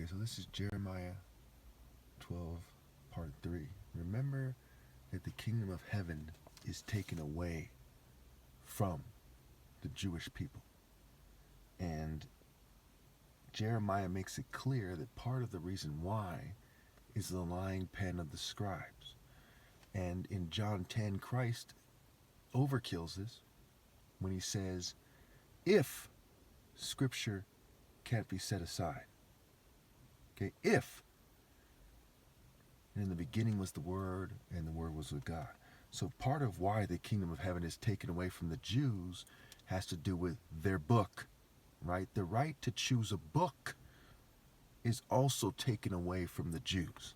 Okay, so this is Jeremiah 12, part 3. Remember that the kingdom of heaven is taken away from the Jewish people. And Jeremiah makes it clear that part of the reason why is the lying pen of the scribes. And in John 10, Christ overkills this when he says, if scripture can't be set aside. Okay, if. And in the beginning was the Word, and the Word was with God. So part of why the kingdom of heaven is taken away from the Jews has to do with their book, right? The right to choose a book is also taken away from the Jews.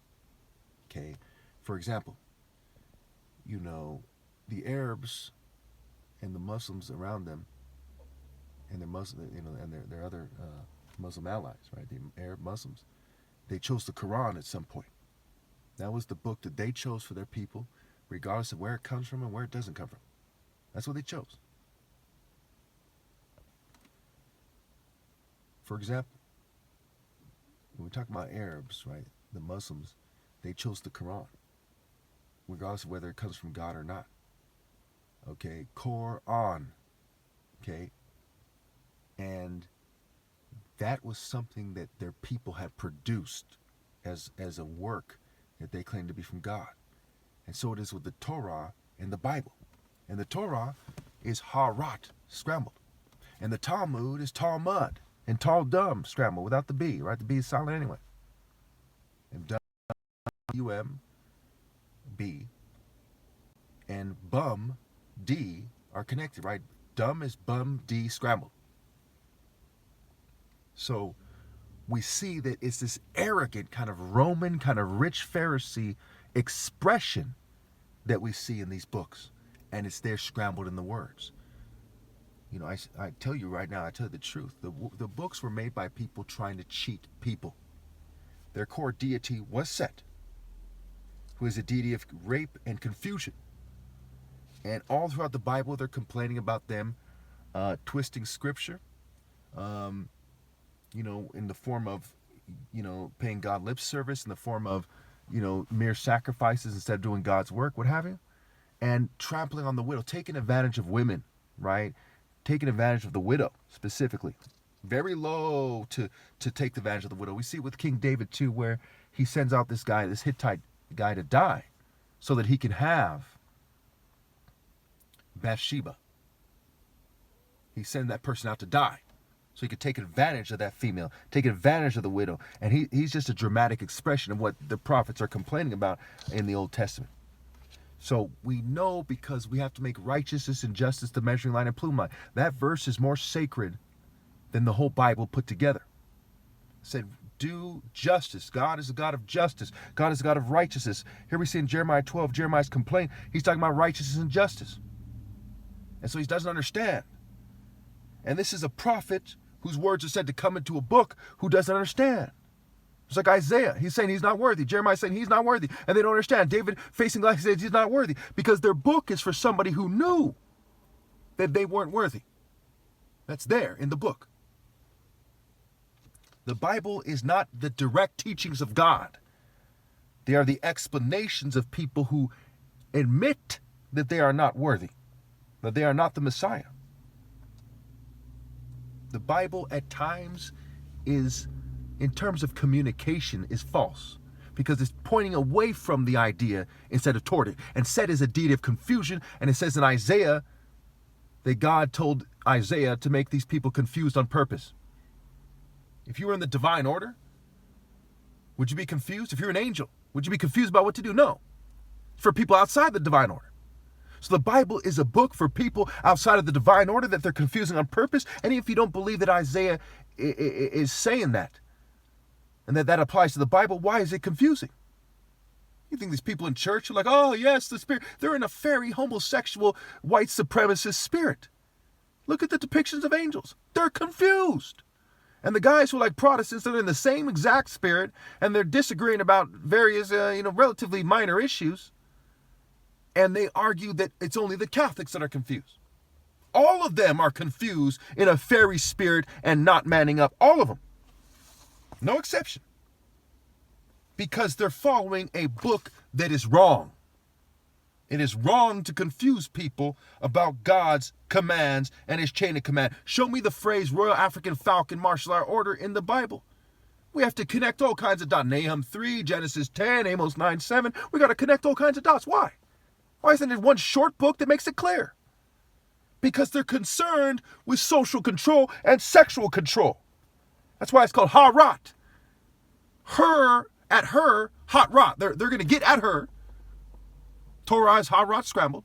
Okay, for example, the Arabs and the Muslims around them, and their Muslim, and their other Muslim allies, right? The Arab Muslims, they chose the Quran at some point. That was the book that they chose for their people, regardless of where it comes from and where it doesn't come from. That's what they chose. For example, when we talk about Arabs, right, the Muslims, they chose the Quran, regardless of whether it comes from God or not. Okay, Quran. Okay, and that was something that their people had produced as a work that they claimed to be from God. And so it is with the Torah and the Bible. And the Torah is Harat, scrambled. And the Talmud is Talmud, and Talmud, scrambled, without the B, right? The B is silent anyway. And W-M-B and Bum, D are connected, right? Dumb is Bum, D, scrambled. So we see that it's this arrogant kind of Roman, kind of rich Pharisee expression that we see in these books. And it's there scrambled in the words. I tell you right now, I tell you the truth. The books were made by people trying to cheat people. Their core deity was Set, who is a deity of rape and confusion. And all throughout the Bible, they're complaining about them twisting scripture, in the form of, paying God lip service, in the form of, mere sacrifices instead of doing God's work, what have you, and trampling on the widow, taking advantage of women, right? Taking advantage of the widow specifically. Very low to take advantage of the widow. We see it with King David too, where he sends out this Hittite guy to die so that he can have Bathsheba. He sent that person out to die so he could take advantage of that female, take advantage of the widow. And he's just a dramatic expression of what the prophets are complaining about in the Old Testament. So we know, because we have to make righteousness and justice the measuring line and plumb line. That verse is more sacred than the whole Bible put together. It said, do justice. God is a God of justice. God is a God of righteousness. Here we see in Jeremiah 12, Jeremiah's complaint. He's talking about righteousness and justice. And so he doesn't understand. And this is a prophet whose words are said to come into a book who doesn't understand. It's like Isaiah. He's saying he's not worthy. Jeremiah's saying he's not worthy. And they don't understand. David facing God says he's not worthy, because their book is for somebody who knew that they weren't worthy. That's there in the book. The Bible is not the direct teachings of God. They are the explanations of people who admit that they are not worthy, that they are not the Messiah. The Bible at times is, in terms of communication, is false, because it's pointing away from the idea instead of toward it. And Set is a deity of confusion, and it says in Isaiah that God told Isaiah to make these people confused on purpose. If you were in the divine order, would you be confused? If you're an angel, would you be confused about what to do? No. It's for people outside the divine order. So the Bible is a book for people outside of the divine order that they're confusing on purpose. And if you don't believe that Isaiah is saying that, and that applies to the Bible, why is it confusing? You think these people in church are like, oh yes, the Spirit. They're in a very homosexual, white supremacist spirit. Look at the depictions of angels. They're confused. And the guys who are like Protestants, they're in the same exact spirit, and they're disagreeing about various, relatively minor issues. And they argue that it's only the Catholics that are confused. All of them are confused in a fairy spirit and not manning up. All of them. No exception. because they're following a book that is wrong. It is wrong to confuse people about God's commands and his chain of command. Show me the phrase Royal African Falcon Martial Art Order in the Bible. We have to connect all kinds of dots. Nahum 3, Genesis 10, Amos 9:7. We got to connect all kinds of dots. Why? Why isn't it one short book that makes it clear? Because they're concerned with social control and sexual control. That's why it's called ha-rat. Her, at her, hot rot. They're going to get at her. Torah is ha-rat scrambled.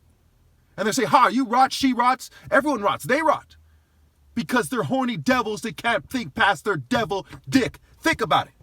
And they say, ha, you rot, she rots, everyone rots. They rot. Because they're horny devils that can't think past their devil dick. Think about it.